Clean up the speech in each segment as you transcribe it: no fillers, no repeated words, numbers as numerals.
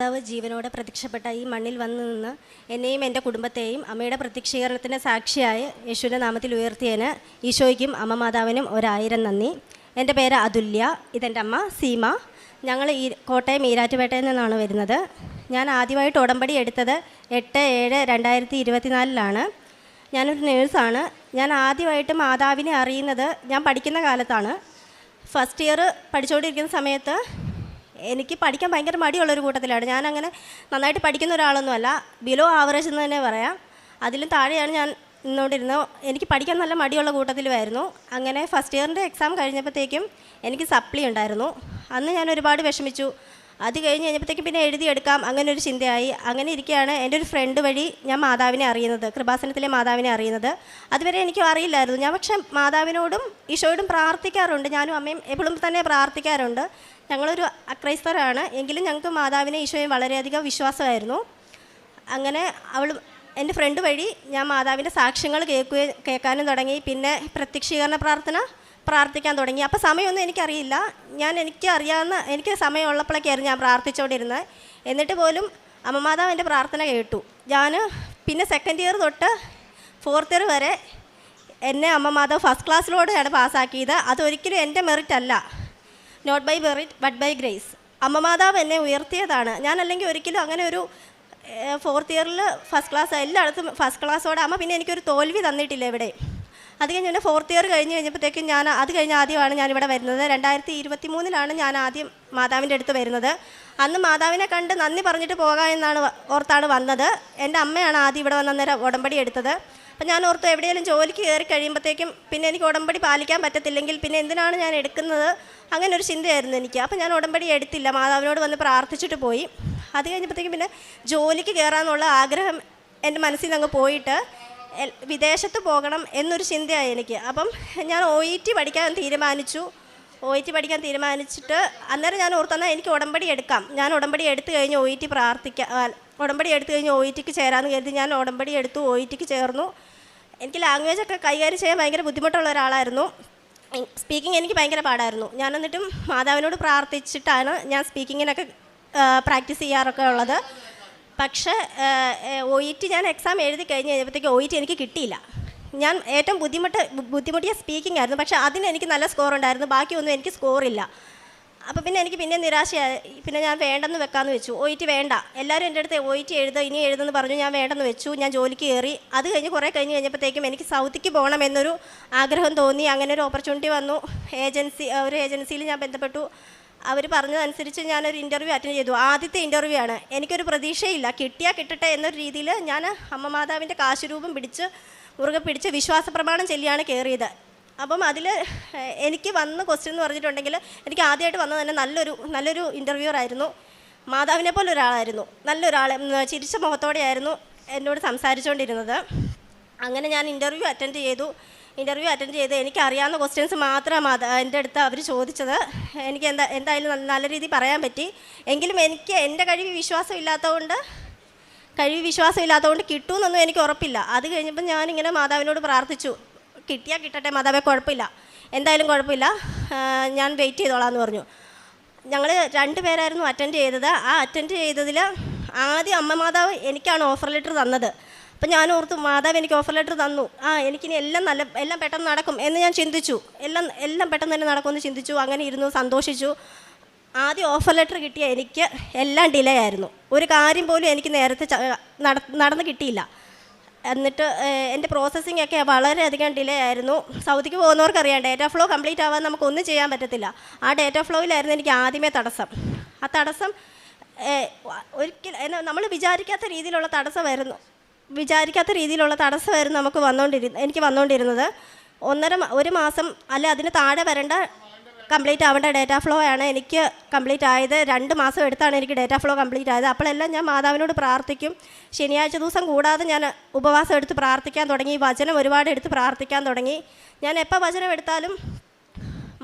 മാതാവ് ജീവനോടെ പ്രത്യക്ഷപ്പെട്ട ഈ മണ്ണിൽ വന്നു നിന്ന് എന്നെയും എൻ്റെ കുടുംബത്തെയും അമ്മയുടെ പ്രത്യക്ഷീകരണത്തിന് സാക്ഷിയായി യേശുവിൻ്റെ നാമത്തിൽ ഉയർത്തിയതിന് ഈശോയ്ക്കും അമ്മ മാതാവിനും 1000 നന്ദി. എൻ്റെ പേര് അതുല്യ, ഇതെൻ്റെ അമ്മ സീമ. ഞങ്ങൾ കോട്ടയം ഈരാറ്റുപേട്ടയിൽ നിന്നാണ് വരുന്നത്. ഞാൻ ആദ്യമായിട്ട് ഉടമ്പടി എടുത്തത് 8/7/2024 ഞാനൊരു നേഴ്സാണ്. ഞാൻ ആദ്യമായിട്ട് മാതാവിനെ അറിയുന്നത് ഞാൻ പഠിക്കുന്ന കാലത്താണ്. ഫസ്റ്റ് ഇയർ പഠിച്ചുകൊണ്ടിരിക്കുന്ന സമയത്ത് എനിക്ക് പഠിക്കാൻ ഭയങ്കര മടിയുള്ളൊരു കൂട്ടത്തിലാണ്. ഞാനങ്ങനെ നന്നായിട്ട് പഠിക്കുന്ന ഒരാളൊന്നുമല്ല, ബിലോ ആവറേജ് എന്ന് തന്നെ പറയാം. അതിലും താഴെയാണ് ഞാൻ നിന്നുകൊണ്ടിരുന്നത്. എനിക്ക് പഠിക്കാൻ നല്ല മടിയുള്ള കൂട്ടത്തിലുമായിരുന്നു. അങ്ങനെ ഫസ്റ്റ് ഇയറിൻ്റെ എക്സാം കഴിഞ്ഞപ്പോഴത്തേക്കും എനിക്ക് സപ്ലി ഉണ്ടായിരുന്നു. അന്ന് ഞാൻ ഒരുപാട് വിഷമിച്ചു. അത് കഴിഞ്ഞ് കഴിഞ്ഞപ്പോഴത്തേക്കും പിന്നെ എഴുതിയെടുക്കാം അങ്ങനെ ഒരു ചിന്തയായി. അങ്ങനെ ഇരിക്കുകയാണ് എൻ്റെ ഒരു ഫ്രണ്ട് വഴി ഞാൻ മാതാവിനെ അറിയുന്നത്, കൃപാസനത്തിലെ മാതാവിനെ അറിയുന്നത്. അതുവരെ എനിക്കും അറിയില്ലായിരുന്നു. ഞാൻ പക്ഷേ മാതാവിനോടും ഈശോയോടും പ്രാർത്ഥിക്കാറുണ്ട്. ഞാനും അമ്മയും എപ്പോഴും തന്നെ പ്രാർത്ഥിക്കാറുണ്ട്. ഞങ്ങളൊരു അക്രൈസ്തവരാണ്, എങ്കിലും ഞങ്ങൾക്ക് മാതാവിനെ ഈശോയും വളരെയധികം വിശ്വാസമായിരുന്നു. അങ്ങനെ എൻ്റെ ഫ്രണ്ട് വഴി ഞാൻ മാതാവിൻ്റെ സാക്ഷ്യങ്ങൾ കേൾക്കാനും തുടങ്ങി. പിന്നെ പ്രത്യക്ഷീകരണ പ്രാർത്ഥിക്കാൻ തുടങ്ങി. അപ്പോൾ സമയമൊന്നും എനിക്കറിയില്ല. എനിക്ക് സമയമുള്ളപ്പോഴൊക്കെയായിരുന്നു ഞാൻ പ്രാർത്ഥിച്ചുകൊണ്ടിരുന്നത്. എന്നിട്ട് പോലും അമ്മ മാതാവ് എൻ്റെ പ്രാർത്ഥന കേട്ടു. ഞാൻ പിന്നെ സെക്കൻഡ് ഇയർ തൊട്ട് 4th ഇയർ വരെ എന്നെ അമ്മ മാതാവ് ഫസ്റ്റ് ക്ലാസ്സിലൂടെയാണ് പാസ്സാക്കിയത്. അതൊരിക്കലും എൻ്റെ മെറിറ്റ് അല്ല, not by merit but by grace. അമ്മ മാതാവ് എന്നെ ഉയർത്തിയതാണ്. ഞാനല്ലെങ്കിൽ ഒരിക്കലും അങ്ങനെ ഒരു 4th ഇയറിൽ ഫസ്റ്റ് ക്ലാസ് എല്ലായിടത്തും ഫസ്റ്റ് ക്ലാസ്സോടെ അമ്മ പിന്നെ എനിക്കൊരു തോൽവി തന്നിട്ടില്ല എവിടെ. അത് കഴിഞ്ഞ് എൻ്റെ 4th ഇയർ കഴിഞ്ഞപ്പോഴത്തേക്കും അത് കഴിഞ്ഞ് ആദ്യമാണ് ഞാനിവിടെ വരുന്നത്. 2023 ഞാൻ ആദ്യം മാതാവിൻ്റെ അടുത്ത് വരുന്നത്. അന്ന് മാതാവിനെ കണ്ട് നന്ദി പറഞ്ഞിട്ട് പോകാം എന്നാണ് ഓർത്താണ് വന്നത്. എൻ്റെ അമ്മയാണ് ആദ്യം ഇവിടെ വന്നേരം ഉടമ്പടി എടുത്തത്. അപ്പം ഞാൻ ഓർത്തു എവിടെയെങ്കിലും ജോലിക്ക് കയറി കഴിയുമ്പോഴത്തേക്കും പിന്നെ എനിക്ക് ഉടമ്പടി പാലിക്കാൻ പറ്റത്തില്ലെങ്കിൽ പിന്നെ എന്തിനാണ് ഞാൻ എടുക്കുന്നത്, അങ്ങനെ ഒരു ചിന്തയായിരുന്നു എനിക്ക്. അപ്പം ഞാൻ ഉടമ്പടി എടുത്തില്ല, മാതാവിനോട് വന്ന് പ്രാർത്ഥിച്ചിട്ട് പോയി. അത് കഴിഞ്ഞപ്പോഴത്തേക്കും പിന്നെ ജോലിക്ക് കയറാമെന്നുള്ള ആഗ്രഹം എൻ്റെ മനസ്സിൽ നിന്ന് അങ്ങ് പോയിട്ട് വിദേശത്ത് പോകണം എന്നൊരു ചിന്തയായി എനിക്ക്. അപ്പം ഞാൻ OET പഠിക്കാൻ തീരുമാനിച്ചിട്ട് അന്നേരം ഞാൻ ഓർത്തെന്നാൽ എനിക്ക് ഉടമ്പടി എടുക്കാം. ഞാൻ ഉടമ്പടി എടുത്തു കഴിഞ്ഞ് ഉടമ്പടി എടുത്തു കഴിഞ്ഞ് OETക്ക് ചേരാമെന്ന് കരുതി ഞാൻ ഉടമ്പടി എടുത്തു, OETക്ക് ചേർന്നു. എനിക്ക് ലാംഗ്വേജൊക്കെ കൈകാര്യം ചെയ്യാൻ ഭയങ്കര ബുദ്ധിമുട്ടുള്ള ഒരാളായിരുന്നു. സ്പീക്കിംഗ് എനിക്ക് ഭയങ്കര പാടായിരുന്നു. ഞാൻ എന്നിട്ടും മാതാവിനോട് പ്രാർത്ഥിച്ചിട്ടാണ് ഞാൻ സ്പീക്കിങ്ങിനൊക്കെ പ്രാക്ടീസ് ചെയ്യാറൊക്കെ ഉള്ളത്. പക്ഷേ OET ഞാൻ എക്സാം എഴുതി കഴിഞ്ഞ് കഴിഞ്ഞപ്പോഴത്തേക്ക് OET എനിക്ക് കിട്ടിയില്ല. ഞാൻ ഏറ്റവും ബുദ്ധിമുട്ടിയ സ്പീക്കിംഗ് ആയിരുന്നു. പക്ഷേ അതിന് എനിക്ക് നല്ല സ്കോർ ഉണ്ടായിരുന്നു, ബാക്കിയൊന്നും എനിക്ക് സ്കോറില്ല. അപ്പോൾ പിന്നെ എനിക്ക് പിന്നെ നിരാശയായി. പിന്നെ ഞാൻ വേണ്ടെന്ന് വെക്കാമെന്ന് വെച്ചു. OET വേണ്ട, എല്ലാവരും എൻ്റെ അടുത്ത് OET ഇനി എഴുതെന്ന് പറഞ്ഞു. ഞാൻ വേണ്ടെന്ന് വെച്ചു. ഞാൻ ജോലിക്ക് കയറി. അത് കഴിഞ്ഞ് കുറേ കഴിഞ്ഞപ്പോഴത്തേക്കും എനിക്ക് സൗത്തിക്ക് പോകണം എന്നൊരു ആഗ്രഹം തോന്നി. അങ്ങനെ ഒരു ഓപ്പർച്യൂണിറ്റി വന്നു. ഒരു ഏജൻസിയിൽ ഞാൻ ബന്ധപ്പെട്ടു. അവർ പറഞ്ഞതനുസരിച്ച് ഞാനൊരു ഇൻ്റർവ്യൂ അറ്റൻഡ് ചെയ്തു. ആദ്യത്തെ ഇൻ്റർവ്യൂ ആണ്. എനിക്കൊരു പ്രതീക്ഷയില്ല, കിട്ടിയാൽ കിട്ടട്ടെ എന്നൊരു രീതിയിൽ ഞാൻ അമ്മ മാതാവിൻ്റെ കാശുരൂപം മുറുകെ പിടിച്ച് വിശ്വാസ പ്രമാണം ചൊല്ലിയാണ് കയറിയത്. അപ്പം അതിൽ എനിക്ക് വന്ന ക്വസ്റ്റ്യൻ എന്ന് പറഞ്ഞിട്ടുണ്ടെങ്കിൽ എനിക്ക് ആദ്യമായിട്ട് വന്നത് തന്നെ നല്ലൊരു ഇൻ്റർവ്യൂർ ആയിരുന്നു. മാതാവിനെ പോലെ ഒരാളായിരുന്നു, നല്ലൊരാൾ, ചിരിച്ച മുഖത്തോടെയായിരുന്നു എന്നോട് സംസാരിച്ചുകൊണ്ടിരുന്നത്. അങ്ങനെ ഞാൻ ഇൻ്റർവ്യൂ അറ്റൻഡ് ചെയ്ത് എനിക്കറിയാവുന്ന ക്വസ്റ്റ്യൻസ് മാത്രമാണ് എൻ്റെ അടുത്ത് അവർ ചോദിച്ചത്. എനിക്ക് എന്തായാലും നല്ല രീതിയിൽ പറയാൻ പറ്റി. എങ്കിലും എനിക്ക് എൻ്റെ കഴിവ് വിശ്വാസം ഇല്ലാത്തതുകൊണ്ട് കിട്ടുമെന്നൊന്നും എനിക്ക് ഉറപ്പില്ല. അത് കഴിഞ്ഞപ്പോൾ ഞാനിങ്ങനെ മാതാവിനോട് പ്രാർത്ഥിച്ചു, കിട്ടിയാൽ കിട്ടട്ടെ മാതാവേ, എന്തായാലും കുഴപ്പമില്ല, ഞാൻ വെയിറ്റ് ചെയ്തോളാം എന്ന് പറഞ്ഞു. ഞങ്ങൾ 2 പേരായിരുന്നു അറ്റൻഡ് ചെയ്തത്. ആ അറ്റൻഡ് ചെയ്തതിൽ ആദ്യം അമ്മ മാതാവ് എനിക്കാണ് ഓഫർ ലെറ്റർ തന്നത്. അപ്പം ഞാൻ ഓർത്തു, മാതാവ് എനിക്ക് ഓഫർ ലെറ്റർ തന്നു, എനിക്കിനി എല്ലാം പെട്ടെന്ന് നടക്കും എന്ന് ഞാൻ ചിന്തിച്ചു. എല്ലാം പെട്ടെന്ന് തന്നെ നടക്കുമെന്ന് ചിന്തിച്ചു. അങ്ങനെ ഇരുന്നു സന്തോഷിച്ചു. ആദ്യം ഓഫർ ലെറ്റർ കിട്ടിയ എനിക്ക് എല്ലാം ഡിലേ ആയിരുന്നു. ഒരു കാര്യം പോലും എനിക്ക് നേരത്തെ നടന്ന് കിട്ടിയില്ല. എന്നിട്ട് എൻ്റെ പ്രോസസ്സിംഗ് ഒക്കെ വളരെയധികം ഡിലേ ആയിരുന്നു. സൗദിക്ക് പോകുന്നവർക്കറിയാം, ഡേറ്റ ഫ്ലോ കംപ്ലീറ്റ് ആവാൻ നമുക്കൊന്നും ചെയ്യാൻ പറ്റത്തില്ല. ആ ഡേറ്റ ഫ്ലോയിലായിരുന്നു എനിക്ക് ആദ്യമേ തടസ്സം. ആ തടസ്സം ഒരിക്കലും നമ്മൾ വിചാരിക്കാത്ത രീതിയിലുള്ള തടസ്സമായിരുന്നു എനിക്ക് വന്നുകൊണ്ടിരുന്നത്. 1 മാസം അല്ല അതിന് താഴെ കംപ്ലീറ്റ് ആവേണ്ട ഡേറ്റ ഫ്ലോ ആണ് എനിക്ക് കംപ്ലീറ്റ് ആയത്. 2 മാസം എടുത്താണ് എനിക്ക് ഡേറ്റ ഫ്ലോ കംപ്ലീറ്റ് ആയത്. അപ്പോഴെല്ലാം ഞാൻ മാതാവിനോട് പ്രാർത്ഥിക്കും. ശനിയാഴ്ച ദിവസം കൂടാതെ ഞാൻ ഉപവാസം എടുത്ത് പ്രാർത്ഥിക്കാൻ തുടങ്ങി. വചനം ഒരുപാട് എടുത്ത് പ്രാർത്ഥിക്കാൻ തുടങ്ങി. ഞാൻ എപ്പോൾ വചനം എടുത്താലും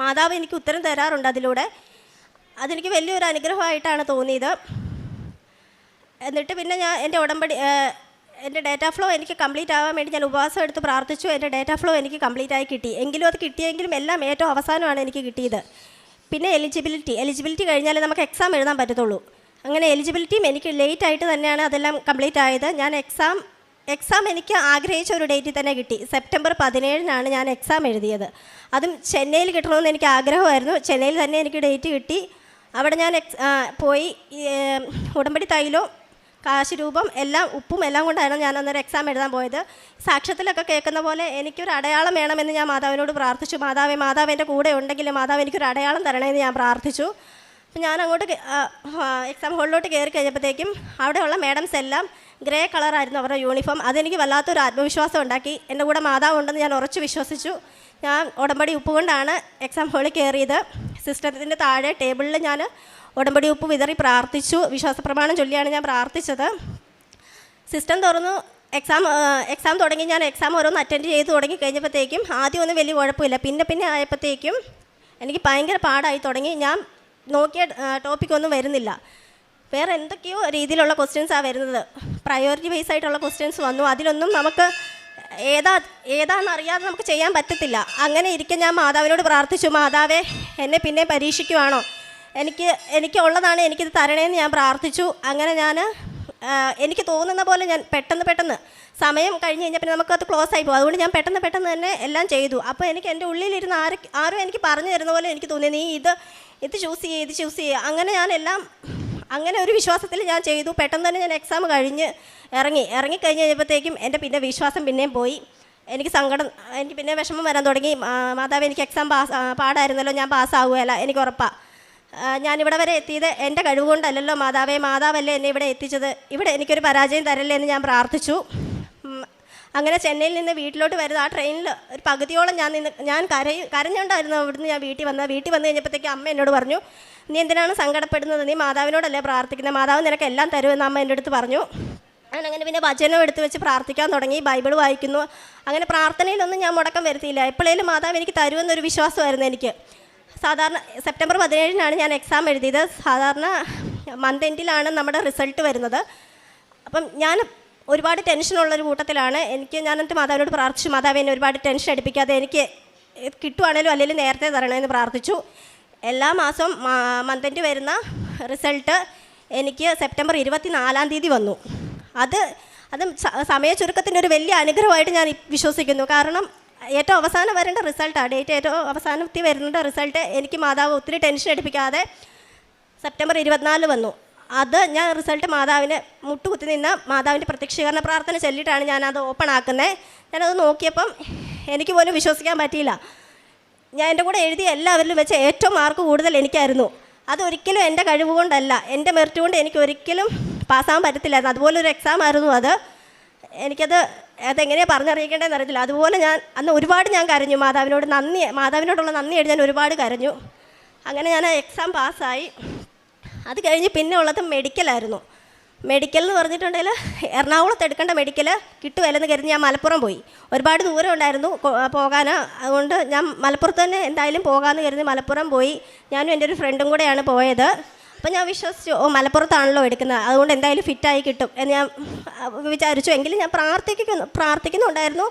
മാതാവ് എനിക്ക് ഉത്തരം തരാറുണ്ട്. അതെനിക്ക് വലിയൊരു അനുഗ്രഹമായിട്ടാണ് തോന്നിയത്. എന്നിട്ട് പിന്നെ ഞാൻ എൻ്റെ ഡേറ്റ ഫ്ലോ എനിക്ക് കംപ്ലീറ്റ് ആവാൻ വേണ്ടി ഞാൻ ഉപവാസം എടുത്ത് പ്രാർത്ഥിച്ചു. എൻ്റെ ഡേറ്റ ഫ്ലോ എനിക്ക് കംപ്ലീറ്റ് ആയി കിട്ടി. അത് കിട്ടിയെങ്കിലും എല്ലാം ഏറ്റവും അവസാനമാണ് എനിക്ക് കിട്ടിയത്. പിന്നെ എലിജിബിലിറ്റി കഴിഞ്ഞാലേ നമുക്ക് എക്സാം എഴുതാൻ പറ്റത്തുള്ളൂ. അങ്ങനെ എലിജിബിലിറ്റിയും എനിക്ക് ലേറ്റായിട്ട് തന്നെയാണ് അതെല്ലാം കംപ്ലീറ്റ് ആയത്. ഞാൻ എക്സാം എനിക്ക് ആഗ്രഹിച്ച ഒരു ഡേറ്റിൽ തന്നെ കിട്ടി. സെപ്റ്റംബർ 17-നാണ് ഞാൻ എക്സാം എഴുതിയത്. അതും ചെന്നൈയിൽ കിട്ടണമെന്ന് എനിക്ക് ആഗ്രഹമായിരുന്നു. ചെന്നൈയിൽ തന്നെ എനിക്ക് ഡേറ്റ് കിട്ടി. അവിടെ ഞാൻ പോയി ഉടമ്പടി തൈലവും കാശ് രൂപം എല്ലാം ഉപ്പും എല്ലാം കൊണ്ടായിരുന്നു ഞാൻ അന്നേരം എക്സാം എഴുതാൻ പോയത്. സാക്ഷ്യത്തിലൊക്കെ കേൾക്കുന്ന പോലെ എനിക്കൊരു അടയാളം വേണമെന്ന് ഞാൻ മാതാവിനോട് പ്രാർത്ഥിച്ചു. മാതാവ് എൻ്റെ കൂടെ ഉണ്ടെങ്കിൽ മാതാവ് എനിക്കൊരു അടയാളം തരണമെന്ന് ഞാൻ പ്രാർത്ഥിച്ചു. അപ്പം ഞാൻ അങ്ങോട്ട് എക്സാം ഹോളിലോട്ട് കയറി കഴിഞ്ഞപ്പോഴത്തേക്കും അവിടെയുള്ള മാഡംസ് എല്ലാം ഗ്രേ കളറായിരുന്നു അവരുടെ യൂണിഫോം. അതെനിക്ക് വല്ലാത്തൊരു ആത്മവിശ്വാസം ഉണ്ടാക്കി. എൻ്റെ കൂടെ മാതാവ് ഉണ്ടെന്ന് ഞാൻ ഉറച്ചു വിശ്വസിച്ചു. ഞാൻ ഉടമ്പടി ഉപ്പ് കൊണ്ടാണ് എക്സാം ഹോളിൽ കയറിയത്. സിസ്റ്റത്തിൻ്റെ താഴെ ടേബിളിൽ ഞാൻ ഉടമ്പടി ഉപ്പ് വിതറി പ്രാർത്ഥിച്ചു. വിശ്വാസപ്രമാണം ചൊല്ലിയാണ് ഞാൻ പ്രാർത്ഥിച്ചത്. സിസ്റ്റം തുറന്നു. എക്സാം തുടങ്ങി. ഞാൻ എക്സാം ഓരോന്ന് അറ്റൻഡ് ചെയ്ത് തുടങ്ങി കഴിഞ്ഞപ്പോഴത്തേക്കും ആദ്യം ഒന്നും വലിയ കുഴപ്പമില്ല. പിന്നെ ആയപ്പോഴത്തേക്കും എനിക്ക് ഭയങ്കര പാടായി തുടങ്ങി. ഞാൻ നോക്കിയ ടോപ്പിക്കൊന്നും വരുന്നില്ല. വേറെ എന്തൊക്കെയോ രീതിയിലുള്ള ക്വസ്റ്റ്യൻസാണ് വരുന്നത്. പ്രയോറിറ്റി ബേസ് ആയിട്ടുള്ള ക്വസ്റ്റ്യൻസ് വന്നു. അതിലൊന്നും നമുക്ക് ഏതാണെന്നറിയാതെ നമുക്ക് ചെയ്യാൻ പറ്റത്തില്ല. അങ്ങനെ ഇരിക്കെ ഞാൻ മാതാവിനോട് പ്രാർത്ഥിച്ചു, മാതാവേ എന്നെ പിന്നെ പരീക്ഷിക്കുവാണോ, എനിക്ക് ഉള്ളതാണ് എനിക്കിത് തരണേന്ന് ഞാൻ പ്രാർത്ഥിച്ചു. അങ്ങനെ ഞാൻ എനിക്ക് തോന്നുന്ന പോലെ ഞാൻ പെട്ടെന്ന് സമയം കഴിഞ്ഞ് കഴിഞ്ഞാൽ പിന്നെ നമുക്കത് ക്ലോസ് ആയി പോകും. അതുകൊണ്ട് ഞാൻ പെട്ടെന്ന് തന്നെ എല്ലാം ചെയ്തു. അപ്പോൾ എനിക്ക് എൻ്റെ ഉള്ളിലിരുന്ന് ആരും എനിക്ക് പറഞ്ഞു തരുന്ന പോലെ എനിക്ക് തോന്നി, നീ ഇത് ചൂസ് ചെയ്യുക. അങ്ങനെ ഞാനെല്ലാം അങ്ങനെ ഒരു വിശ്വാസത്തിൽ ഞാൻ ചെയ്തു. പെട്ടെന്ന് തന്നെ ഞാൻ എക്സാം കഴിഞ്ഞ് ഇറങ്ങി കഴിഞ്ഞപ്പോഴത്തേക്കും എൻ്റെ പിന്നെ വിശ്വാസം പിന്നെയും പോയി. എനിക്ക് പിന്നെ വിഷമം വരാൻ തുടങ്ങി. മാതാവ് എനിക്ക് എക്സാം പാടായിരുന്നല്ലോ, ഞാൻ പാസ്സാവുകയല്ല, എനിക്ക് ഉറപ്പാണ്. ഞാനിവിടെ വരെ എത്തിയത് എൻ്റെ കഴിവ് കൊണ്ടല്ലല്ലോ മാതാവല്ലേ എന്നെ ഇവിടെ എത്തിച്ചത്. ഇവിടെ എനിക്കൊരു പരാജയം തരല്ലേ എന്ന് ഞാൻ പ്രാർത്ഥിച്ചു. അങ്ങനെ ചെന്നൈയിൽ നിന്ന് വീട്ടിലോട്ട് വരുന്ന ആ ട്രെയിനിൽ ഒരു പകുതിയോളം ഞാൻ കരഞ്ഞുകൊണ്ടായിരുന്നു അവിടുന്ന് ഞാൻ വീട്ടിൽ വന്നു കഴിഞ്ഞപ്പോഴത്തേക്ക് അമ്മ എന്നോട് പറഞ്ഞു, നീ എന്തിനാണ് സങ്കടപ്പെടുന്നത്, നീ മാതാവിനോടല്ലേ പ്രാർത്ഥിക്കുന്നത്, മാതാവ് നിനക്ക് എല്ലാം തരുമെന്ന് അമ്മ എൻ്റെ അടുത്ത് പറഞ്ഞു. അങ്ങനെ പിന്നെ വചനം എടുത്ത് വെച്ച് പ്രാർത്ഥിക്കാൻ തുടങ്ങി, ബൈബിൾ വായിക്കുന്നു. അങ്ങനെ പ്രാർത്ഥനയിലൊന്നും ഞാൻ മുടക്കം വരുത്തിയില്ല. എപ്പോഴേലും മാതാവ് എനിക്ക് തരുമെന്നൊരു വിശ്വാസമായിരുന്നു എനിക്ക്. സാധാരണ സെപ്റ്റംബർ 17-നാണ് ഞാൻ എക്സാം എഴുതിയത്. സാധാരണ മന്ത് എൻഡിലാണ് നമ്മുടെ റിസൾട്ട് വരുന്നത്. അപ്പം ഞാൻ ഒരുപാട് ടെൻഷനുള്ളൊരു കൂട്ടത്തിലാണ്. ഞാനെന്നിട്ട് മാതാവിനോട് പ്രാർത്ഥിച്ചു, മാതാവ് എന്നെ ഒരുപാട് ടെൻഷൻ അടിപ്പിക്കാതെ എനിക്ക് കിട്ടുവാണേലും അല്ലെങ്കിൽ നേരത്തെ തരണമെന്ന് പ്രാർത്ഥിച്ചു. എല്ലാ മാസവും മന്ത് എൻഡ് വരുന്ന റിസൾട്ട് എനിക്ക് സെപ്റ്റംബർ 24-ാം തീയതി വന്നു. അത് സമയ ചുരുക്കത്തിൻ്റെ ഒരു വലിയ അനുഗ്രഹമായിട്ട് ഞാൻ വിശ്വസിക്കുന്നു. കാരണം ഏറ്റവും അവസാനം വരേണ്ട റിസൾട്ടാണ്, ഡേറ്റ് ഏറ്റവും അവസാനത്തിൽ വരുന്ന റിസൾട്ട് എനിക്ക് മാതാവ് ഒത്തിരി ടെൻഷൻ എടുപ്പിക്കാതെ സെപ്റ്റംബർ 24 വന്നു. അത് ഞാൻ റിസൾട്ട് മാതാവിന് മുട്ടുകുത്തി നിന്ന മാതാവിൻ്റെ പ്രത്യക്ഷീകരണ പ്രാർത്ഥന ചൊല്ലിയിട്ടാണ് ഞാനത് ഓപ്പൺ ആക്കുന്നത്. ഞാനത് നോക്കിയപ്പം എനിക്ക് പോലും വിശ്വസിക്കാൻ പറ്റിയില്ല. ഞാൻ എൻ്റെ കൂടെ എഴുതിയ എല്ലാവരിലും വെച്ച് ഏറ്റവും മാർക്ക് കൂടുതൽ എനിക്കായിരുന്നു. അതൊരിക്കലും എൻ്റെ കഴിവ് കൊണ്ടല്ല, എൻ്റെ മെറിറ്റ് കൊണ്ട് എനിക്ക് ഒരിക്കലും പാസ്സാകാൻ പറ്റത്തില്ലായിരുന്നു. അതുപോലൊരു എക്സാം ആയിരുന്നു അത്. അതെങ്ങനെയാണ് പറഞ്ഞറിയിക്കേണ്ടതെന്ന് അറിയത്തില്ല. അതുപോലെ അന്ന് ഒരുപാട് ഞാൻ കരഞ്ഞു. മാതാവിനോടുള്ള നന്ദിയായിട്ട് ഞാൻ ഒരുപാട് കരഞ്ഞു. അങ്ങനെ ഞാൻ എക്സാം പാസ്സായി. അത് കഴിഞ്ഞ് പിന്നെ ഉള്ളത് മെഡിക്കലായിരുന്നു. മെഡിക്കൽ എന്ന് പറഞ്ഞിട്ടുണ്ടെങ്കിൽ എറണാകുളത്ത് എടുക്കേണ്ട മെഡിക്കൽ കിട്ടുമല്ലെന്ന് കരുതി ഞാൻ മലപ്പുറം പോയി. ഒരുപാട് ദൂരം ഉണ്ടായിരുന്നു പോകാൻ. അതുകൊണ്ട് ഞാൻ മലപ്പുറത്ത് തന്നെ എന്തായാലും പോകാമെന്ന് കരുതി മലപ്പുറം പോയി. ഞാനും എൻ്റെ ഒരു ഫ്രണ്ടും കൂടെയാണ് പോയത്. അപ്പോൾ ഞാൻ വിശ്വസിച്ചു, മലപ്പുറത്താണല്ലോ എടുക്കുന്നത്, അതുകൊണ്ട് എന്തായാലും ഫിറ്റായി കിട്ടും എന്ന് ഞാൻ വിചാരിച്ചു. എങ്കിലും ഞാൻ പ്രാർത്ഥിക്കുന്നുണ്ടായിരുന്നു,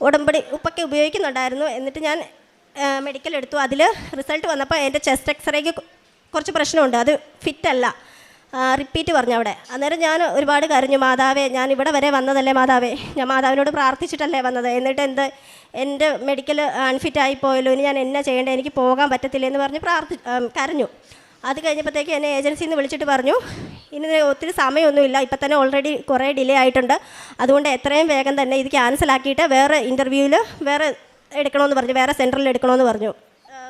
ഉടമ്പടി ഉപ്പൊക്കെ ഉപയോഗിക്കുന്നുണ്ടായിരുന്നു. എന്നിട്ട് ഞാൻ മെഡിക്കൽ എടുത്തു. അതിൽ റിസൾട്ട് വന്നപ്പോൾ എൻ്റെ ചെസ്റ്റ് എക്സ്റേക്ക് കുറച്ച് പ്രശ്നമുണ്ട്, അത് ഫിറ്റല്ല, റിപ്പീറ്റ് പറഞ്ഞു അവിടെ. അന്നേരം ഞാൻ ഒരുപാട് കരഞ്ഞു, മാതാവേ ഞാൻ ഇവിടെ വരെ വന്നതല്ലേ മാതാവേ, ഞാൻ മാതാവിനോട് പ്രാർത്ഥിച്ചിട്ടല്ലേ വന്നത്, എന്നിട്ട് എൻ്റെ മെഡിക്കൽ അൺഫിറ്റായി പോയല്ലോ, ഇനി ഞാൻ എന്നാ ചെയ്യേണ്ടത്, എനിക്ക് പോകാൻ പറ്റത്തില്ല എന്ന് പറഞ്ഞ് കരഞ്ഞു. അത് കഴിഞ്ഞപ്പോഴത്തേക്ക് എന്നെ ഏജൻസിയിൽ നിന്ന് വിളിച്ചിട്ട് പറഞ്ഞു, ഇനി ഒത്തിരി സമയമൊന്നുമില്ല, ഇപ്പം തന്നെ ഓൾറെഡി കുറേ ഡിലേ ആയിട്ടുണ്ട്, അതുകൊണ്ട് എത്രയും വേഗം തന്നെ ഇത് ക്യാൻസലാക്കിയിട്ട് വേറെ ഇൻ്റർവ്യൂവിൽ വേറെ എടുക്കണമെന്ന് പറഞ്ഞു, വേറെ സെൻറ്ററിൽ എടുക്കണമെന്ന് പറഞ്ഞു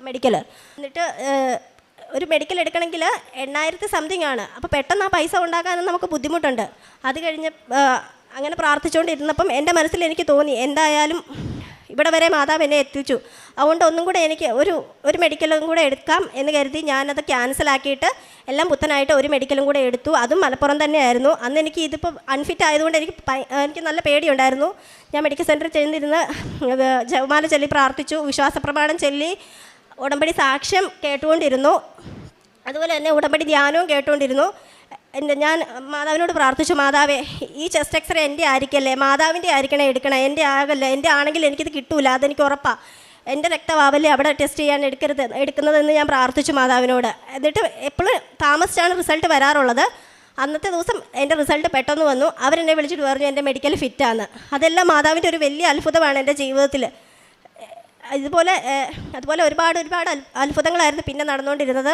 മെഡിക്കൽ. എന്നിട്ട് ഒരു മെഡിക്കൽ എടുക്കണമെങ്കിൽ 8000 സംതിങ് ആണ്. അപ്പോൾ പെട്ടെന്ന് ആ പൈസ ഉണ്ടാക്കാനും നമുക്ക് ബുദ്ധിമുട്ടുണ്ട്. അത് കഴിഞ്ഞ് അങ്ങനെ പ്രാർത്ഥിച്ചുകൊണ്ടിരുന്നപ്പം എൻ്റെ മനസ്സിൽ എനിക്ക് തോന്നി, എന്തായാലും ഇവിടെ വരെ മാതാവ് എന്നെ എത്തിച്ചു, അതുകൊണ്ട് ഒന്നും കൂടെ എനിക്ക് ഒരു മെഡിക്കലും കൂടെ എടുക്കാം എന്ന് കരുതി ഞാനത് ക്യാൻസലാക്കിയിട്ട് എല്ലാം പുത്തനായിട്ട് ഒരു മെഡിക്കലും കൂടെ എടുത്തു. അതും മലപ്പുറം തന്നെയായിരുന്നു. അന്ന് എനിക്ക് ഇതിപ്പോൾ അൺഫിറ്റ് ആയതുകൊണ്ട് എനിക്ക് നല്ല പേടിയുണ്ടായിരുന്നു. ഞാൻ മെഡിക്കൽ സെൻറ്ററിൽ ചെന്നിരുന്ന് ജപമാല ചൊല്ലി പ്രാർത്ഥിച്ചു, വിശ്വാസപ്രമാണം ചൊല്ലി ഉടമ്പടി സാക്ഷ്യം കേട്ടുകൊണ്ടിരുന്നു, അതുപോലെ തന്നെ ഉടമ്പടി ധ്യാനവും കേട്ടുകൊണ്ടിരുന്നു. ഞാൻ മാതാവിനോട് പ്രാർത്ഥിച്ചു, മാതാവേ ഈ ചെസ്റ്റ് എക്സ്റേ എൻ്റെ ആയിരിക്കല്ലേ, മാതാവിൻ്റെ ആയിരിക്കണേ എടുക്കണേ, എൻ്റെ ആകല്ലേ, എൻ്റെ ആണെങ്കിൽ എനിക്കിത് കിട്ടൂല, അതെനിക്ക് ഉറപ്പാണ്, എൻ്റെ രക്തമാവല്ലേ അവിടെ ടെസ്റ്റ് ചെയ്യാൻ എടുക്കുന്നതെന്ന് ഞാൻ പ്രാർത്ഥിച്ചു മാതാവിനോട്. എന്നിട്ട് എപ്പോഴും താമസിച്ചാണ് റിസൾട്ട് വരാറുള്ളത്. അന്നത്തെ ദിവസം എൻ്റെ റിസൾട്ട് പെട്ടെന്ന് വന്നു. അവരെന്നെ വിളിച്ചിട്ട് പറഞ്ഞു എൻ്റെ മെഡിക്കൽ ഫിറ്റാണ്. അതെല്ലാം മാതാവിൻ്റെ ഒരു വലിയ അത്ഭുതമാണ് എൻ്റെ ജീവിതത്തിൽ. അതുപോലെ ഒരുപാട് അത്ഭുതങ്ങളായിരുന്നു പിന്നെ നടന്നുകൊണ്ടിരുന്നത്.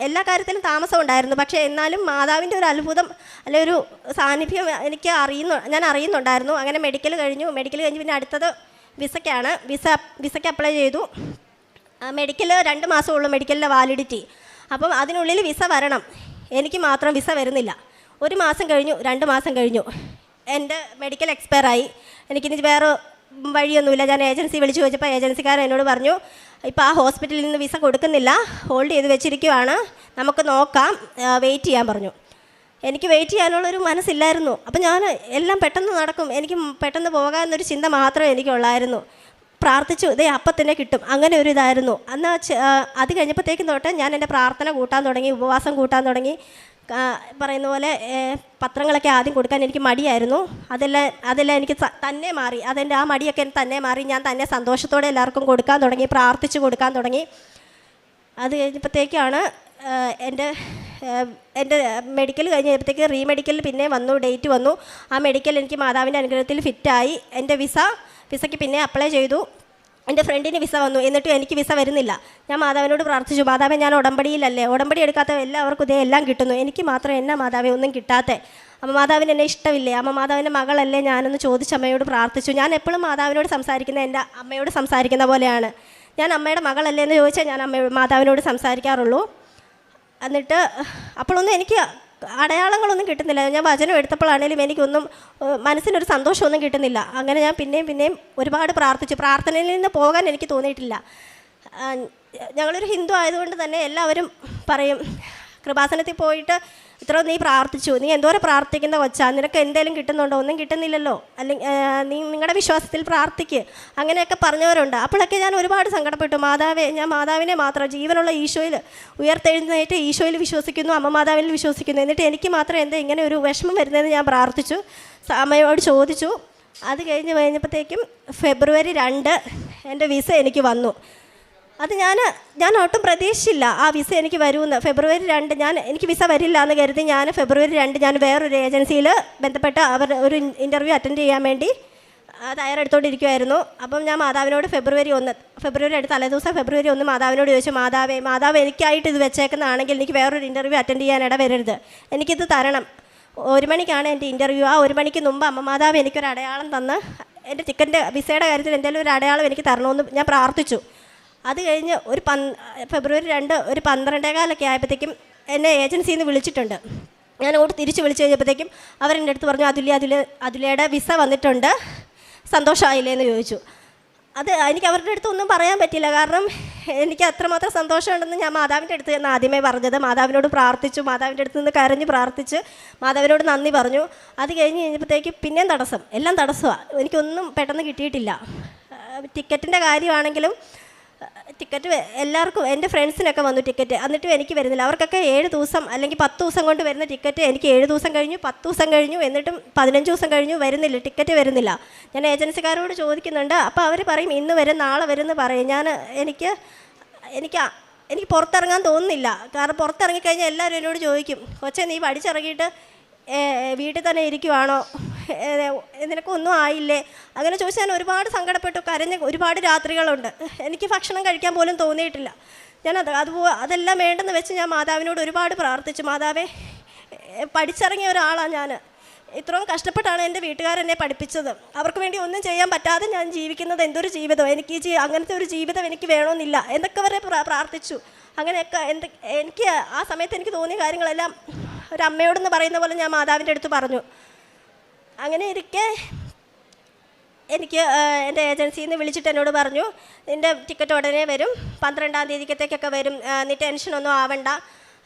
എല്ലാ കാര്യത്തിലും താമസം ഉണ്ടായിരുന്നു. പക്ഷേ എന്നാലും മാതാവിൻ്റെ ഒരു അത്ഭുതം അല്ലെ ഒരു സാന്നിധ്യം ഞാൻ അറിയുന്നുണ്ടായിരുന്നു. അങ്ങനെ മെഡിക്കൽ കഴിഞ്ഞ് പിന്നെ അടുത്തത് വിസയ്ക്ക് അപ്ലൈ ചെയ്തു. മെഡിക്കൽ 2 മാസമുള്ളൂ മെഡിക്കലിൻ്റെ വാലിഡിറ്റി. അപ്പം അതിനുള്ളിൽ വിസ വരണം. എനിക്ക് മാത്രം വിസ വരുന്നില്ല. 1 മാസം കഴിഞ്ഞു, 2 മാസം കഴിഞ്ഞു, എൻ്റെ മെഡിക്കൽ എക്സ്പയർ ആയി. എനിക്കിനി വേറെ വഴിയൊന്നുമില്ല. ഞാൻ ഏജൻസി വിളിച്ച് ചോദിച്ചപ്പോൾ ഏജൻസിക്കാരൻ എന്നോട് പറഞ്ഞു, ഇപ്പോൾ ആ ഹോസ്പിറ്റലിൽ നിന്ന് വിസ കൊടുക്കുന്നില്ല, ഹോൾഡ് ചെയ്ത് വെച്ചിരിക്കുവാണ്, നമുക്ക് നോക്കാം, വെയിറ്റ് ചെയ്യാൻ പറഞ്ഞു. എനിക്ക് വെയിറ്റ് ചെയ്യാനുള്ളൊരു മനസ്സില്ലായിരുന്നു. അപ്പം ഞാൻ എല്ലാം പെട്ടെന്ന് നടക്കും, എനിക്ക് പെട്ടെന്ന് പോകാമെന്നൊരു ചിന്ത മാത്രമേ എനിക്കുള്ളായിരുന്നു. പ്രാർത്ഥിച്ചു, ഇതേ അപ്പം തന്നെ കിട്ടും, അങ്ങനെ ഒരു ഇതായിരുന്നു. അത് കഴിഞ്ഞപ്പോഴത്തേക്കും തൊട്ട് ഞാൻ എൻ്റെ പ്രാർത്ഥന കൂട്ടാൻ തുടങ്ങി, ഉപവാസം കൂട്ടാൻ തുടങ്ങി. പറയുന്ന പോലെ പത്രങ്ങളൊക്കെ ആദ്യം കൊടുക്കാൻ എനിക്ക് മടിയായിരുന്നു. അതെല്ലാം എനിക്ക് തന്നെ മാറി. ആ മടിയൊക്കെ തന്നെ മാറി. ഞാൻ തന്നെ സന്തോഷത്തോടെ എല്ലാവർക്കും കൊടുക്കാൻ തുടങ്ങി, പ്രാർത്ഥിച്ച് കൊടുക്കാൻ തുടങ്ങി. അത് കഴിഞ്ഞപ്പോഴത്തേക്കാണ് എൻ്റെ മെഡിക്കൽ കഴിഞ്ഞപ്പോഴത്തേക്ക് റീമെഡിക്കലിൽ പിന്നെ വന്നു, ഡേറ്റ് വന്നു. ആ മെഡിക്കൽ എനിക്ക് മാതാവിൻ്റെ അനുഗ്രഹത്തിൽ ഫിറ്റായി. എൻ്റെ വിസയ്ക്ക് പിന്നെ അപ്ലൈ ചെയ്തു. എൻ്റെ ഫ്രണ്ടിന് വിസ വന്നു, എന്നിട്ടും എനിക്ക് വിസ വരുന്നില്ല. ഞാൻ മാതാവിനോട് പ്രാർത്ഥിച്ചു, മാതാവേ ഞാൻ ഉടമ്പടിയിലല്ലേ, ഉടമ്പടി എടുക്കാത്ത എല്ലാവർക്കും ഇതേ എല്ലാം കിട്ടുന്നു, എനിക്ക് മാത്രം എന്നാ മാതാവേ ഒന്നും കിട്ടാത്തേ, അമ്മ മാതാവിന് എന്നെ ഇഷ്ടമില്ലേ, അമ്മ മാതാവിൻ്റെ മകളല്ലേ ഞാനെന്ന് ചോദിച്ച് അമ്മയോട് പ്രാർത്ഥിച്ചു. ഞാൻ എപ്പോഴും മാതാവിനോട് സംസാരിക്കുന്നത് എൻ്റെ അമ്മയോട് സംസാരിക്കുന്ന പോലെയാണ്. ഞാൻ അമ്മയുടെ മകളല്ലേ എന്ന് ചോദിച്ചാൽ ഞാൻ മാതാവിനോട് സംസാരിക്കാറുള്ളൂ. എന്നിട്ട് അപ്പോഴൊന്നും എനിക്ക് അടയാളങ്ങളൊന്നും കിട്ടുന്നില്ല. ഞാൻ വചനം എടുത്തപ്പോഴാണേലും എനിക്കൊന്നും മനസ്സിനൊരു സന്തോഷമൊന്നും കിട്ടുന്നില്ല. അങ്ങനെ ഞാൻ പിന്നെയും ഒരുപാട് പ്രാർത്ഥിച്ചു. പ്രാർത്ഥനയിൽ നിന്ന് പോകാൻ എനിക്ക് തോന്നിയിട്ടില്ല. ഞങ്ങളൊരു ഹിന്ദു ആയതുകൊണ്ട് തന്നെ എല്ലാവരും പറയും, കൃപാസനത്തിൽ പോയിട്ട് ഇത്ര നീ പ്രാർത്ഥിച്ചു, നീ എന്തോരം പ്രാർത്ഥിക്കുന്ന കൊച്ചാ, നിനക്ക് എന്തെങ്കിലും കിട്ടുന്നുണ്ടോ, ഒന്നും കിട്ടുന്നില്ലല്ലോ, അല്ലെങ്കിൽ നീ നിങ്ങളുടെ വിശ്വാസത്തിൽ പ്രാർത്ഥിക്കുക, അങ്ങനെയൊക്കെ പറഞ്ഞവരുണ്ട്. അപ്പോഴൊക്കെ ഞാൻ ഒരുപാട് സങ്കടപ്പെട്ടു. ഞാൻ മാതാവിനെ മാത്രം, ജീവനുള്ള ഈശോയിൽ ഉയർത്തെഴുന്നേറ്റ് ഈശോയിൽ വിശ്വസിക്കുന്നു, അമ്മ മാതാവിൽ വിശ്വസിക്കുന്നു, എന്നിട്ട് എനിക്ക് മാത്രം എന്താ ഇങ്ങനെ ഒരു വിഷമം വരുന്നതെന്ന് ഞാൻ പ്രാർത്ഥിച്ചു, അമ്മയോട് ചോദിച്ചു. അത് കഴിഞ്ഞപ്പോഴത്തേക്കും ഫെബ്രുവരി 2 എൻ്റെ വിസ എനിക്ക് വന്നു. അത് ഞാൻ ഒട്ടും പ്രതീക്ഷിച്ചില്ല ആ വിസ എനിക്ക് വരുമെന്ന്. ഫെബ്രുവരി 2 എനിക്ക് വിസ വരില്ല എന്ന് കരുതി ഫെബ്രുവരി 2 ഞാൻ വേറൊരു ഏജൻസിയിൽ ബന്ധപ്പെട്ട് ഒരു ഇൻ്റർവ്യൂ അറ്റൻഡ് ചെയ്യാൻ വേണ്ടി തയ്യാറെടുത്തോണ്ടിരിക്കുമായിരുന്നു. അപ്പം ഞാൻ മാതാവിനോട് ഫെബ്രുവരി 1 തലേദിവസം ഫെബ്രുവരി 1 മാതാവിനോട് ചോദിച്ചു, മാതാവ് എനിക്കായിട്ട് ഇത് വെച്ചേക്കുന്നതാണെങ്കിൽ എനിക്ക് വേറൊരു ഇൻ്റർവ്യൂ അറ്റൻഡ് ചെയ്യാൻ വരരുത്, എനിക്കിത് തരണം. 1 മണിക്കാണ് എൻ്റെ ഇൻ്റർവ്യൂ. ആ 1 മണിക്ക് മുമ്പ് അമ്മ മാതാവ് എനിക്കൊരു അടയാളം തന്ന് എൻ്റെ ടിക്കറ്റിൻ്റെ വിസയുടെ കാര്യത്തിൽ എന്തെങ്കിലും ഒരു അടയാളം എനിക്ക് തരണമെന്ന് ഞാൻ പ്രാർത്ഥിച്ചു. അത് കഴിഞ്ഞ് ഫെബ്രുവരി 2 ഒരു 12:15 ആയപ്പോഴത്തേക്കും എന്നെ ഏജൻസിയിൽ നിന്ന് വിളിച്ചിട്ടുണ്ട്. ഞാൻ അങ്ങോട്ട് തിരിച്ച് വിളിച്ച് കഴിഞ്ഞപ്പോഴത്തേക്കും അവരെൻ്റെ അടുത്ത് പറഞ്ഞു, അതുലയുടെ വിസ വന്നിട്ടുണ്ട്, സന്തോഷമായില്ലേ എന്ന് ചോദിച്ചു. എനിക്ക് അവരുടെ അടുത്ത് ഒന്നും പറയാൻ പറ്റില്ല, കാരണം എനിക്ക് അത്രമാത്രം സന്തോഷമുണ്ടെന്ന് ഞാൻ മാതാവിൻ്റെ അടുത്ത് നിന്ന് ആദ്യമേ പറഞ്ഞത്. മാതാവിനോട് പ്രാർത്ഥിച്ചു, മാതാവിൻ്റെ അടുത്ത് നിന്ന് കരഞ്ഞ് പ്രാർത്ഥിച്ച് മാതാവിനോട് നന്ദി പറഞ്ഞു. അത് കഴിഞ്ഞ് കഴിഞ്ഞപ്പോഴത്തേക്കും പിന്നെയും എല്ലാം തടസ്സമാണ്, എനിക്കൊന്നും പെട്ടെന്ന് കിട്ടിയിട്ടില്ല. ടിക്കറ്റിൻ്റെ കാര്യമാണെങ്കിലും ടിക്കറ്റ് എല്ലാവർക്കും, എൻ്റെ ഫ്രണ്ട്സിനൊക്കെ വന്നു ടിക്കറ്റ്, എന്നിട്ടും എനിക്ക് വരുന്നില്ല. അവർക്കൊക്കെ 7 ദിവസം അല്ലെങ്കിൽ 10 ദിവസം കൊണ്ട് വരുന്ന ടിക്കറ്റ് എനിക്ക് 7 ദിവസം കഴിഞ്ഞു, 10 ദിവസം കഴിഞ്ഞു, എന്നിട്ടും 15 ദിവസം കഴിഞ്ഞു, ടിക്കറ്റ് വരുന്നില്ല. ഞാൻ ഏജൻസിക്കാരോട് ചോദിക്കുന്നുണ്ട്. അപ്പോൾ അവർ പറയും ഇന്ന് വരും, നാളെ വരും എന്ന് പറയും. എനിക്ക് പുറത്തിറങ്ങാൻ തോന്നുന്നില്ല, കാരണം പുറത്തിറങ്ങിക്കഴിഞ്ഞാൽ എല്ലാവരും എന്നോട് ചോദിക്കും, കൊച്ചേ നീ പഠിച്ചിറങ്ങിയിട്ട് വീട്ടിൽ തന്നെ ഇരിക്കുവാണോ, നിനക്കൊന്നും ആയില്ലേ, അങ്ങനെ ചോദിച്ചാൽ ഞാൻ ഒരുപാട് സങ്കടപ്പെട്ടു, കരഞ്ഞ ഒരുപാട് രാത്രികളുണ്ട്. എനിക്ക് ഭക്ഷണം കഴിക്കാൻ പോലും തോന്നിയിട്ടില്ല. അതെല്ലാം വേണ്ടെന്ന് വെച്ച് ഞാൻ മാതാവിനോട് ഒരുപാട് പ്രാർത്ഥിച്ചു. മാതാവേ, പഠിച്ചിറങ്ങിയ ഒരാളാണ് ഞാൻ, ഇത്രയും കഷ്ടപ്പെട്ടാണ് എൻ്റെ വീട്ടുകാരെന്നെ പഠിപ്പിച്ചത്, അവർക്ക് വേണ്ടി ഒന്നും ചെയ്യാൻ പറ്റാതെ ഞാൻ ജീവിക്കുന്നത് എന്തൊരു ജീവിതം, അങ്ങനത്തെ ഒരു ജീവിതം എനിക്ക് വേണമെന്നില്ല എന്നൊക്കെ വരെ പ്രാർത്ഥിച്ചു. അങ്ങനെയൊക്കെ എനിക്ക് ആ സമയത്ത് എനിക്ക് തോന്നിയ കാര്യങ്ങളെല്ലാം ഒരു അമ്മയോടെന്ന് പറയുന്ന പോലെ ഞാൻ മാതാവിൻ്റെ അടുത്ത് പറഞ്ഞു. അങ്ങനെ ഇരിക്കെ എനിക്ക് എൻ്റെ ഏജൻസിയിൽ നിന്ന് വിളിച്ചിട്ട് എന്നോട് പറഞ്ഞു, നിൻ്റെ ടിക്കറ്റ് ഉടനെ വരും, 12-ാം തീയതിക്കത്തേക്കൊക്കെ വരും, നീ ടെൻഷനൊന്നും ആവണ്ട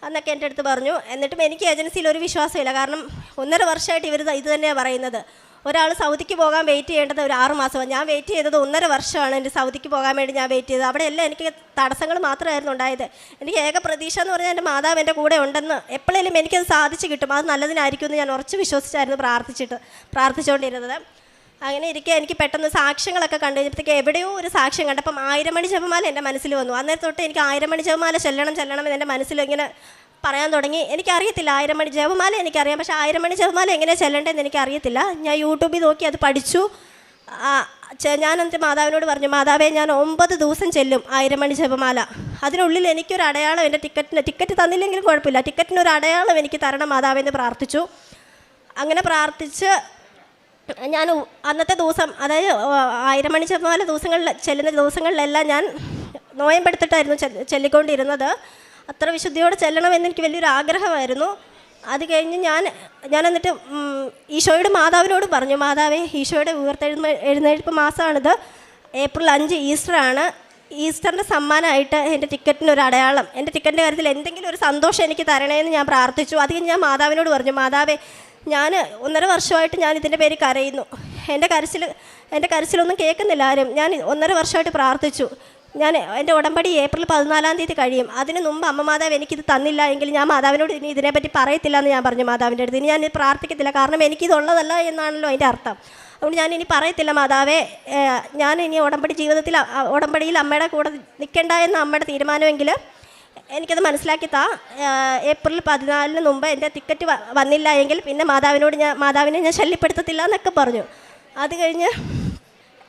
എന്നൊക്കെ എൻ്റെ അടുത്ത് പറഞ്ഞു. എന്നിട്ടും എനിക്ക് ഏജൻസിയിൽ ഒരു വിശ്വാസമില്ല, കാരണം 1.5 വർഷമായിട്ട് ഇവർ ഇത് തന്നെയാണ് പറയുന്നത്. ഒരാൾ സൗദിക്ക് പോകാൻ വെയിറ്റ് ചെയ്യേണ്ടത് ഒരു 6 മാസമാണ്. ഞാൻ വെയിറ്റ് ചെയ്തത് 1.5 വർഷമാണ് എൻ്റെ സൗദിക്ക് പോകാൻ വേണ്ടി ഞാൻ വെയിറ്റ് ചെയ്തത്. അവിടെയെല്ലാം എനിക്ക് തടസ്സങ്ങൾ മാത്രമായിരുന്നു ഉണ്ടായത്. എനിക്ക് ഏക പ്രതീക്ഷ എന്ന് പറഞ്ഞാൽ എൻ്റെ മാതാവ് എൻ്റെ കൂടെ ഉണ്ടെന്ന്, എപ്പോഴേലും എനിക്കത് സാധിച്ചു കിട്ടും, അത് നല്ലതിനായിരിക്കും എന്ന് ഞാൻ ഉറച്ച് വിശ്വസിച്ചായിരുന്നു പ്രാർത്ഥിച്ചുകൊണ്ടിരുന്നത്. അങ്ങനെ ഇരിക്കെ എനിക്ക് പെട്ടെന്ന് സാക്ഷ്യങ്ങളൊക്കെ കണ്ടു കഴിഞ്ഞപ്പോഴത്തേക്ക് എവിടെയോ ഒരു സാക്ഷ്യം കണ്ടപ്പം 1000 മണി ജപമാല എൻ്റെ മനസ്സിൽ വന്നു. അന്നേരം തൊട്ട് എനിക്ക് 1000 മണി ജപമാല ചെല്ലണം എന്ന് എൻ്റെ മനസ്സിൽ ഇങ്ങനെ പറയാൻ തുടങ്ങി. എനിക്കറിയത്തില്ല 1000 മണി ജപമാല എനിക്കറിയാം, പക്ഷേ 1000 മണി ജപമാല എങ്ങനെയാണ് ചെല്ലേണ്ടതെന്ന് എനിക്കറിയത്തില്ല. ഞാൻ യൂട്യൂബിൽ നോക്കി അത് പഠിച്ചു. ഞാൻ എന്നിട്ട് മാതാവിനോട് പറഞ്ഞു, മാതാവേ ഞാൻ 9 ദിവസം ചെല്ലും 1000 മണി ജപമാല. അതിനുള്ളിൽ എനിക്കൊരു അടയാളം, എൻ്റെ ടിക്കറ്റ് തന്നില്ലെങ്കിലും കുഴപ്പമില്ല, ടിക്കറ്റിനൊരു അടയാളം എനിക്ക് തരണം മാതാവെന്ന് പ്രാർത്ഥിച്ചു. അങ്ങനെ പ്രാർത്ഥിച്ച് ഞാൻ അന്നത്തെ ദിവസം, അതായത് 1000 മണി ജപമാല ചെല്ലുന്ന ദിവസങ്ങളിലെല്ലാം ഞാൻ നോയമ്പെടുത്തിട്ടായിരുന്നു ചെല്ലിക്കൊണ്ടിരുന്നത്. അത്ര വിശുദ്ധിയോടെ ചെല്ലണമെന്ന് എനിക്ക് വലിയൊരു ആഗ്രഹമായിരുന്നു. അത് കഴിഞ്ഞ് ഞാൻ എന്നിട്ട് ഈശോയുടെ മാതാവിനോട് പറഞ്ഞു, മാതാവേ ഈശോയുടെ എഴുന്നേൽപ്പ് മാസമാണിത്, ഏപ്രിൽ 5 ഈസ്റ്ററാണ്. ഈസ്റ്ററിൻ്റെ സമ്മാനമായിട്ട് എൻ്റെ ടിക്കറ്റിനൊരു അടയാളം, എൻ്റെ ടിക്കറ്റിൻ്റെ കാര്യത്തിൽ എന്തെങ്കിലും ഒരു സന്തോഷം എനിക്ക് തരണേന്ന് ഞാൻ പ്രാർത്ഥിച്ചു. അത് കഴിഞ്ഞ് ഞാൻ മാതാവിനോട് പറഞ്ഞു, മാതാവേ ഞാൻ 1.5 വർഷമായിട്ട് ഞാൻ ഇതിൻ്റെ പേര് കരയുന്നു, എൻ്റെ കരച്ചിലൊന്നും കേൾക്കുന്നില്ല ആരും. ഞാൻ 1.5 വർഷമായിട്ട് പ്രാർത്ഥിച്ചു. എൻ്റെ ഉടമ്പടി ഏപ്രിൽ 14-ാം തീയതി കഴിയും. അതിന് മുമ്പ് അമ്മ മാതാവ് എനിക്കിത് തന്നില്ല എങ്കിൽ ഞാൻ മാതാവിനോട് ഇനി ഇതിനെപ്പറ്റി പറയത്തില്ല എന്ന് ഞാൻ പറഞ്ഞു മാതാവിൻ്റെ അടുത്ത്. ഇനി ഞാൻ പ്രാർത്ഥിക്കത്തില്ല, കാരണം എനിക്കിതുള്ളതല്ല എന്നാണല്ലോ അതിൻ്റെ അർത്ഥം. അതുകൊണ്ട് ഞാൻ ഇനി പറയത്തില്ല മാതാവേ, ഞാൻ ഇനി ഉടമ്പടിയിൽ അമ്മയുടെ കൂടെ നിൽക്കേണ്ട എന്ന് അമ്മയുടെ തീരുമാനമെങ്കിൽ എനിക്കത് മനസ്സിലാക്കി ഏപ്രിൽ 14-ന് മുമ്പ് എൻ്റെ ടിക്കറ്റ് വന്നില്ല എങ്കിൽ പിന്നെ മാതാവിനെ ഞാൻ ശല്യപ്പെടുത്തത്തില്ല എന്നൊക്കെ പറഞ്ഞു. അത് കഴിഞ്ഞ്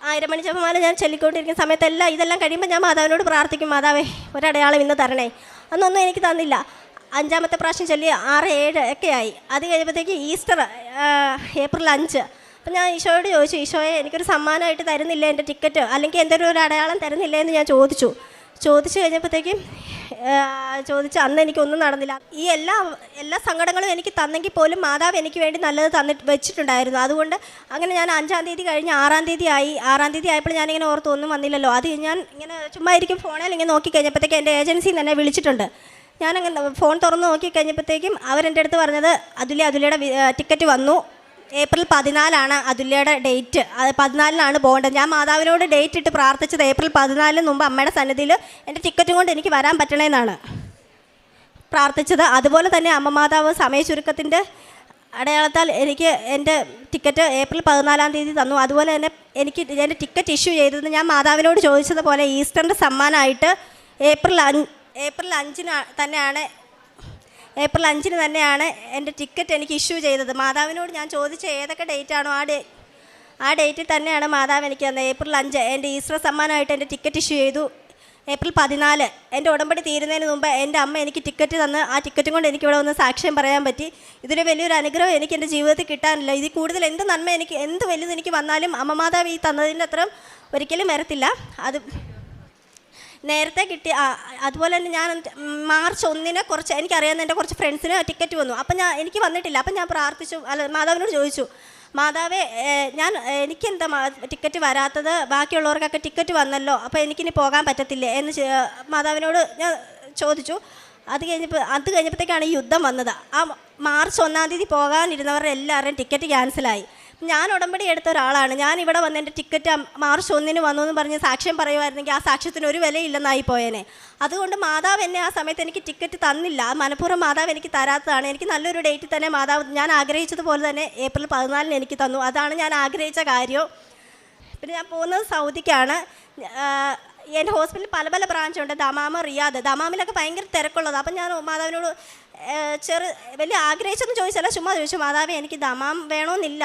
1000 മണി ജപമാല ഞാൻ ചൊല്ലിക്കൊണ്ടിരിക്കുന്ന സമയത്തെല്ലാം ഇതെല്ലാം കഴിയുമ്പോൾ ഞാൻ മാതാവിനോട് പ്രാർത്ഥിക്കും, മാതാവേ ഒരടയാളം ഇന്ന് തരണേ. അന്നൊന്നും എനിക്ക് തന്നില്ല. 5-ാമത്തെ പ്രാവശ്യം ചൊല്ലി 6, 7 ഒക്കെ ആയി. അത് കഴിയുമ്പോഴത്തേക്ക് ഈസ്റ്റർ ഏപ്രിൽ 5. അപ്പം ഞാൻ ഈശോയോട് ചോദിച്ചു, ഈശോയെ എനിക്കൊരു സമ്മാനമായിട്ട് തരുന്നില്ല എൻ്റെ ടിക്കറ്റ്, അല്ലെങ്കിൽ എന്തെങ്കിലും ഒരു അടയാളം തരുന്നില്ല എന്ന് ഞാൻ ചോദിച്ചു കഴിഞ്ഞപ്പോഴത്തേക്കും അന്ന് എനിക്കൊന്നും നടന്നില്ല. ഈ എല്ലാ സങ്കടങ്ങളും എനിക്ക് തന്നെങ്കിൽ പോലും മാതാവ് എനിക്ക് വേണ്ടി നല്ലത് വെച്ചിട്ടുണ്ടായിരുന്നു. അതുകൊണ്ട് അങ്ങനെ ഞാൻ 5-ാം തീയതി കഴിഞ്ഞ് 6-ാം തീയതി ആയപ്പോൾ ഞാനിങ്ങനെ ഓർത്ത് ഒന്നും വന്നില്ലല്ലോ. അത് ഞാൻ ഇങ്ങനെ ചുമ്മാ ഇരിക്കും, ഫോണിൽ ഇങ്ങനെ നോക്കിക്കഴിഞ്ഞപ്പോഴത്തേക്കും എൻ്റെ ഏജൻസിയിൽ തന്നെ വിളിച്ചിട്ടുണ്ട്. ഞാനങ്ങനെ ഫോൺ തുറന്ന് നോക്കിക്കഴിഞ്ഞപ്പോഴത്തേക്കും അവരെൻ്റെ അടുത്ത് പറഞ്ഞത്, അതുല്യയുടെ ടിക്കറ്റ് വന്നു, ഏപ്രിൽ 14 അതുല്യയുടെ ഡേറ്റ്, അത് 14 പോകേണ്ടത്. ഞാൻ മാതാവിനോട് ഡേറ്റ് ഇട്ട് പ്രാർത്ഥിച്ചത് ഏപ്രിൽ 14 മുമ്പ് അമ്മയുടെ സന്നിധിയിൽ എൻ്റെ ടിക്കറ്റും കൊണ്ട് എനിക്ക് വരാൻ പറ്റണമെന്നാണ് പ്രാർത്ഥിച്ചത്. അതുപോലെ തന്നെ അമ്മ മാതാവ് സമയ ചുരുക്കത്തിൻ്റെ അടയാളത്താൽ എനിക്ക് എൻ്റെ ടിക്കറ്റ് ഏപ്രിൽ 14-ാം തീയതി തന്നു. അതുപോലെ തന്നെ എനിക്ക് എൻ്റെ ടിക്കറ്റ് ഇഷ്യൂ ചെയ്തത് ഞാൻ മാതാവിനോട് ചോദിച്ചതുപോലെ ഈസ്റ്ററിൻ്റെ സമ്മാനമായിട്ട് ഏപ്രിൽ 5-ന് തന്നെയാണ് എൻ്റെ ടിക്കറ്റ് എനിക്ക് ഇഷ്യൂ ചെയ്തത്. മാതാവിനോട് ഞാൻ ചോദിച്ച ഏതൊക്കെ ഡേറ്റാണോ ആ ഡേറ്റിൽ തന്നെയാണ് മാതാവ് എനിക്ക് തന്നത്. ഏപ്രിൽ 5 എൻ്റെ ഈസ്റ്റർ സമ്മാനമായിട്ട് എൻ്റെ ടിക്കറ്റ് ഇഷ്യൂ ചെയ്തു. ഏപ്രിൽ 14 എൻ്റെ ഉടമ്പടി തീരുന്നതിന് മുമ്പ് എൻ്റെ അമ്മ എനിക്ക് ടിക്കറ്റ് തന്ന് ആ ടിക്കറ്റും കൊണ്ട് എനിക്കിവിടെ ഒന്ന് സാക്ഷ്യം പറയാൻ പറ്റി. ഇതൊരു വലിയൊരു അനുഗ്രഹം എനിക്ക് എൻ്റെ ജീവിതത്തിൽ കിട്ടാനില്ല. ഇതിൽ കൂടുതൽ എന്ത് നന്മ എന്ത് വലുത് എനിക്ക് വന്നാലും അമ്മ മാതാവ് ഈ തന്നതിൻ്റെ അത്ര ഒരിക്കലും വരത്തില്ല. അത് നേരത്തെ കിട്ടി. അതുപോലെ തന്നെ ഞാൻ മാർച്ച് 1-ന് എനിക്കറിയാവുന്ന എൻ്റെ കുറച്ച് ഫ്രണ്ട്സിന് ടിക്കറ്റ് വന്നു. അപ്പം എനിക്ക് വന്നിട്ടില്ല. അപ്പം ഞാൻ പ്രാർത്ഥിച്ചു, മാതാവിനോട് ചോദിച്ചു, മാതാവേ എനിക്കെന്താ ടിക്കറ്റ് വരാത്തത്, ബാക്കിയുള്ളവർക്കൊക്കെ ടിക്കറ്റ് വന്നല്ലോ, അപ്പോൾ എനിക്കിനി പോകാൻ പറ്റത്തില്ലേ എന്ന് മാതാവിനോട് ഞാൻ ചോദിച്ചു. അത് കഴിഞ്ഞപ്പോഴത്തേക്കാണ് ഈ യുദ്ധം വന്നത്. ആ മാർച്ച് 1-ാം തീയതി പോകാനിരുന്നവരുടെ എല്ലാവരുടെയും ടിക്കറ്റ് ക്യാൻസലായി. ഞാൻ ഉടമ്പടി എടുത്ത ഒരാളാണ്. ഞാൻ ഇവിടെ വന്ന് എൻ്റെ ടിക്കറ്റ് മാർച്ച് 1-ന് വന്നു എന്ന് പറഞ്ഞ് സാക്ഷ്യം പറയുമായിരുന്നെങ്കിൽ ആ സാക്ഷ്യത്തിന് ഒരു വിലയില്ലെന്നായി പോയേനെ. അതുകൊണ്ട് മാതാവ് എന്നെ ആ സമയത്ത് എനിക്ക് ടിക്കറ്റ് തന്നില്ല. മനഃപൂർവ്വം മാതാവ് എനിക്ക് തരാത്തതാണ്. എനിക്ക് നല്ലൊരു ഡേറ്റിൽ തന്നെ മാതാവ് ഞാൻ ആഗ്രഹിച്ചതുപോലെ തന്നെ ഏപ്രിൽ 14-ന് എനിക്ക് തന്നു. അതാണ് ഞാൻ ആഗ്രഹിച്ച കാര്യം. പിന്നെ ഞാൻ പോകുന്നത് സൗദിക്കാണ്. എൻ്റെ ഹോസ്പിറ്റലിൽ പല ബ്രാഞ്ചുണ്ട്. Dammam, Riyadh. ദമാമിലൊക്കെ ഭയങ്കര തിരക്കുള്ളത്. അപ്പം ഞാൻ മാതാവിനോട് വലിയ ആഗ്രഹിച്ചെന്ന് ചോദിച്ചല്ല, ചുമ്മാ ചോദിച്ചു, മാതാവേ എനിക്ക് ദമാം വേണമെന്നില്ല,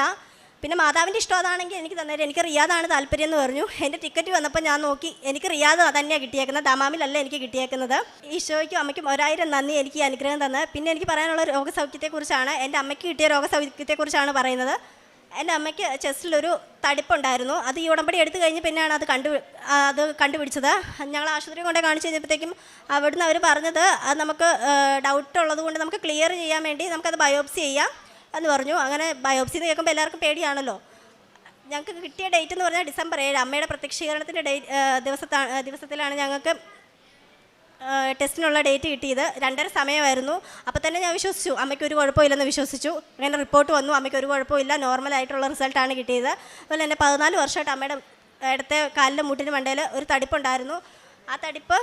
പിന്നെ മാതാവിൻ്റെ ഇഷ്ടം അതാണെങ്കിൽ എനിക്ക് തന്നേരം, എനിക്ക് റിയാദാണ് താല്പര്യം എന്ന് പറഞ്ഞു. എൻ്റെ ടിക്കറ്റ് വന്നപ്പോൾ ഞാൻ നോക്കി, എനിക്ക് റിയാദ് തന്നെയാണ് കിട്ടിയേക്കുന്നത്, ദമാമിലല്ല എനിക്ക് കിട്ടിയേക്കുന്നത്. ഈശോയ്ക്കും അമ്മയ്ക്കും 1000 നന്ദി എനിക്ക് ഈ അനുഗ്രഹം തന്ന്. പിന്നെ എനിക്ക് പറയാനുള്ള രോഗസൗഖ്യത്തെക്കുറിച്ചാണ്, എൻ്റെ അമ്മയ്ക്ക് കിട്ടിയ രോഗസൗഖ്യത്തെക്കുറിച്ചാണ് പറയുന്നത്. എൻ്റെ അമ്മയ്ക്ക് ചെസ്റ്റിലൊരു തടിപ്പുണ്ടായിരുന്നു. അത് ഈ ഉടമ്പടി എടുത്തു കഴിഞ്ഞ് പിന്നെയാണ് അത് കണ്ടുപിടിച്ചത്. ഞങ്ങൾ ആശുപത്രി കൊണ്ടേ കാണിച്ചു കഴിഞ്ഞപ്പോഴത്തേക്കും അവിടുന്ന് അവർ പറഞ്ഞത് അത് നമുക്ക് ഡൗട്ട് ഉള്ളത് കൊണ്ട് നമുക്ക് ക്ലിയർ ചെയ്യാൻ വേണ്ടി നമുക്കത് ബയോപ്സി ചെയ്യാം എന്ന് പറഞ്ഞു. അങ്ങനെ ബയോപ്സി എന്ന് കേൾക്കുമ്പോൾ എല്ലാവർക്കും പേടിയാണല്ലോ. ഞങ്ങൾക്ക് കിട്ടിയ ഡേറ്റ് എന്ന് പറഞ്ഞാൽ ഡിസംബർ 7 അമ്മയുടെ പ്രത്യക്ഷീകരണത്തിൻ്റെ ദിവസത്തിലാണ് ഞങ്ങൾക്ക് ടെസ്റ്റിനുള്ള ഡേറ്റ് കിട്ടിയത്. 2:30 സമയമായിരുന്നു. അപ്പോൾ തന്നെ ഞാൻ വിശ്വസിച്ചു അമ്മയ്ക്ക് ഒരു കുഴപ്പമില്ലെന്ന് വിശ്വസിച്ചു. അങ്ങനെ റിപ്പോർട്ട് വന്നു, അമ്മയ്ക്ക് ഒരു കുഴപ്പമില്ല, നോർമലായിട്ടുള്ള റിസൾട്ടാണ് കിട്ടിയത്. അതുപോലെ തന്നെ 14 വർഷമായിട്ട് അമ്മയുടെ ഇടത്തെ കാലിൻ്റെ മുട്ടിന് മണ്ടയിൽ ഒരു തടിപ്പുണ്ടായിരുന്നു. ആ തടിപ്പ്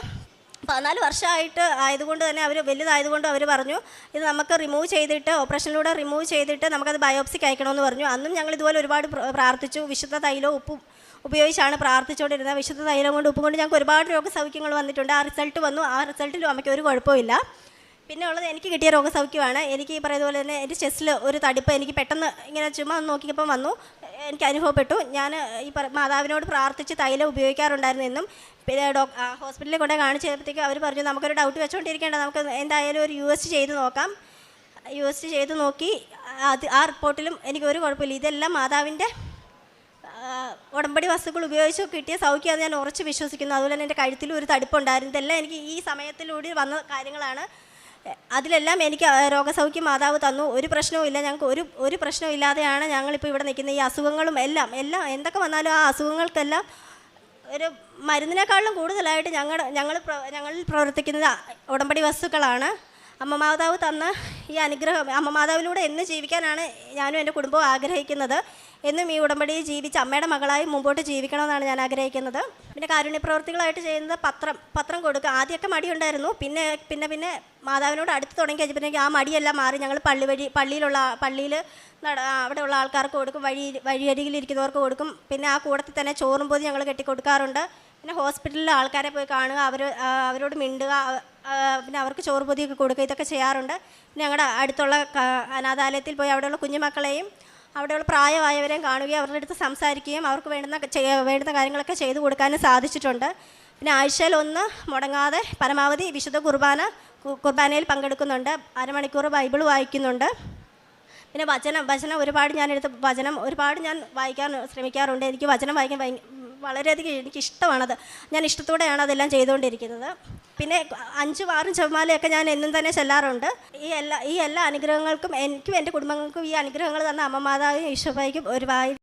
14 വർഷമായിട്ട് ആയതുകൊണ്ട് തന്നെ അവർ വലുതായതുകൊണ്ട് അവർ പറഞ്ഞു ഇത് നമുക്ക് ഓപ്പറേഷനിലൂടെ റിമൂവ് ചെയ്തിട്ട് നമുക്കത് ബയോപ്സിക്ക് അയക്കണമെന്ന് പറഞ്ഞു. അന്നും ഞങ്ങൾ ഇതുപോലെ ഒരുപാട് പ്രാർത്ഥിച്ചു. വിശുദ്ധ തൈലവും ഉപ്പും ഉപയോഗിച്ചാണ് പ്രാർത്ഥിച്ചുകൊണ്ടിരുന്നത്. വിശുദ്ധ തൈലം കൊണ്ട് ഉപ്പും കൊണ്ട് ഞങ്ങൾക്ക് ഒരുപാട് രോഗസൗഖ്യങ്ങൾ വന്നിട്ടുണ്ട്. ആ റിസൾട്ട് വന്നു. ആ റിസൾട്ടിലും അമ്മയ്ക്ക് ഒരു കുഴപ്പമില്ല. പിന്നെ ഉള്ളത് എനിക്ക് കിട്ടിയ രോഗസൗഖ്യമാണ്. എനിക്ക് ഈ പറയുന്ന പോലെ തന്നെ എൻ്റെ ചെസ്റ്റിൽ ഒരു തടിപ്പ് എനിക്ക് പെട്ടെന്ന് ഇങ്ങനെ ചുമ്മാ നോക്കിയപ്പോൾ വന്നു, എനിക്ക് അനുഭവപ്പെട്ടു. ഞാൻ ഈ മാതാവിനോട് പ്രാർത്ഥിച്ച് തൈലം ഉപയോഗിക്കാറുണ്ടായിരുന്നു എന്നും. പിന്നെ ഹോസ്പിറ്റലിൽ കൊണ്ടേ കാണിച്ച് കഴിഞ്ഞപ്പോഴത്തേക്കും അവർ പറഞ്ഞു നമുക്കൊരു ഡൗട്ട് വെച്ചുകൊണ്ടിരിക്കേണ്ട, നമുക്ക് എന്തായാലും ഒരു USG ചെയ്ത് നോക്കാം. USG ചെയ്ത് നോക്കി, ആ റിപ്പോർട്ടിലും എനിക്കൊരു കുഴപ്പമില്ല. ഇതെല്ലാം മാതാവിൻ്റെ ഉടമ്പടി വസ്തുക്കൾ ഉപയോഗിച്ച് കിട്ടിയ സൗഖ്യമാണ് ഞാൻ ഉറച്ച് വിശ്വസിക്കുന്നു. അതുപോലെ തന്നെ എൻ്റെ കഴുത്തിലും ഒരു തടിപ്പുണ്ടായിരുന്നു. ഇതെല്ലാം എനിക്ക് ഈ സമയത്തിലൂടെ വന്ന കാര്യങ്ങളാണ്. അതിലെല്ലാം എനിക്ക് രോഗസൗഖ്യം മാതാവ് തന്നു. ഒരു പ്രശ്നവും ഇല്ല, ഞങ്ങൾക്ക് ഒരു പ്രശ്നവും ഇല്ലാതെയാണ് ഞങ്ങളിപ്പോൾ ഇവിടെ നിൽക്കുന്നത്. ഈ അസുഖങ്ങളും എല്ലാം എന്തൊക്കെ വന്നാലും ആ അസുഖങ്ങൾക്കെല്ലാം ഒരു മരുന്നിനേക്കാളും കൂടുതലായിട്ട് ഞങ്ങളിൽ പ്രവർത്തിക്കുന്നത് ഉടമ്പടി വസ്തുക്കളാണ്. അമ്മ മാതാവ് തന്ന ഈ അനുഗ്രഹം, അമ്മ മാതാവിലൂടെ എന്ന് ജീവിക്കാനാണ് ഞാനും എൻ്റെ കുടുംബവും ആഗ്രഹിക്കുന്നത്. എന്നും ഈ ഉടമ്പടിയിൽ ജീവിച്ച് അമ്മയുടെ മകളായി മുമ്പോട്ട് ജീവിക്കണമെന്നാണ് ഞാൻ ആഗ്രഹിക്കുന്നത്. പിന്നെ കാരുണ്യ പ്രവർത്തികളായിട്ട് ചെയ്യുന്നത് പത്രം കൊടുക്കുക. ആദ്യമൊക്കെ മടിയുണ്ടായിരുന്നു. പിന്നെ മാതാവിനോട് അടുത്ത് തുടങ്ങി കഴിഞ്ഞപ്പോഴത്തേക്ക് ആ മടിയെല്ലാം മാറി. ഞങ്ങൾ പള്ളിയിൽ അവിടെയുള്ള ആൾക്കാർക്ക് കൊടുക്കും, വഴിയരികിലിരിക്കുന്നവർക്ക് കൊടുക്കും. പിന്നെ ആ കൂടത്തിൽ തന്നെ ചോറും പൊതി ഞങ്ങൾ കെട്ടിക്കൊടുക്കാറുണ്ട്. പിന്നെ ഹോസ്പിറ്റലിൽ ആൾക്കാരെ പോയി കാണുക, അവരോട് മിണ്ടുക, പിന്നെ അവർക്ക് ചോറ് പൊതിയൊക്കെ കൊടുക്കുക, ഇതൊക്കെ ചെയ്യാറുണ്ട്. പിന്നെ ഞങ്ങളുടെ അടുത്തുള്ള അനാഥാലയത്തിൽ പോയി അവിടെയുള്ള കുഞ്ഞുമക്കളെയും അവിടെയുള്ള പ്രായമായവരെയും കാണുകയും അവരുടെ അടുത്ത് സംസാരിക്കുകയും അവർക്ക് വേണ്ടുന്ന കാര്യങ്ങളൊക്കെ ചെയ്തു കൊടുക്കാനും സാധിച്ചിട്ടുണ്ട്. പിന്നെ ആഴ്ചയിൽ 1 മുടങ്ങാതെ പരമാവധി വിശുദ്ധ കുർബാനയിൽ പങ്കെടുക്കുന്നുണ്ട്. അരമണിക്കൂർ ബൈബിൾ വായിക്കുന്നുണ്ട്. പിന്നെ വചനം ഒരുപാട് ഞാൻ വായിക്കാൻ ശ്രമിക്കാറുണ്ട്. എനിക്ക് വചനം വായിക്കാൻ വളരെയധികം എനിക്കിഷ്ടമാണത്. ഞാൻ ഇഷ്ടത്തോടെയാണ് അതെല്ലാം ചെയ്തുകൊണ്ടിരിക്കുന്നത്. പിന്നെ 5ഉം 6ഉം ജപമാലയൊക്കെ ഞാൻ എന്നും തന്നെ ചെല്ലാറുണ്ട്. ഈ എല്ലാ അനുഗ്രഹങ്ങൾക്കും എനിക്കും എൻ്റെ കുടുംബങ്ങൾക്കും ഈ അനുഗ്രഹങ്ങൾ തന്ന അമ്മ മാതാവിനും ഈശോയ്ക്കും ഒരുപാട്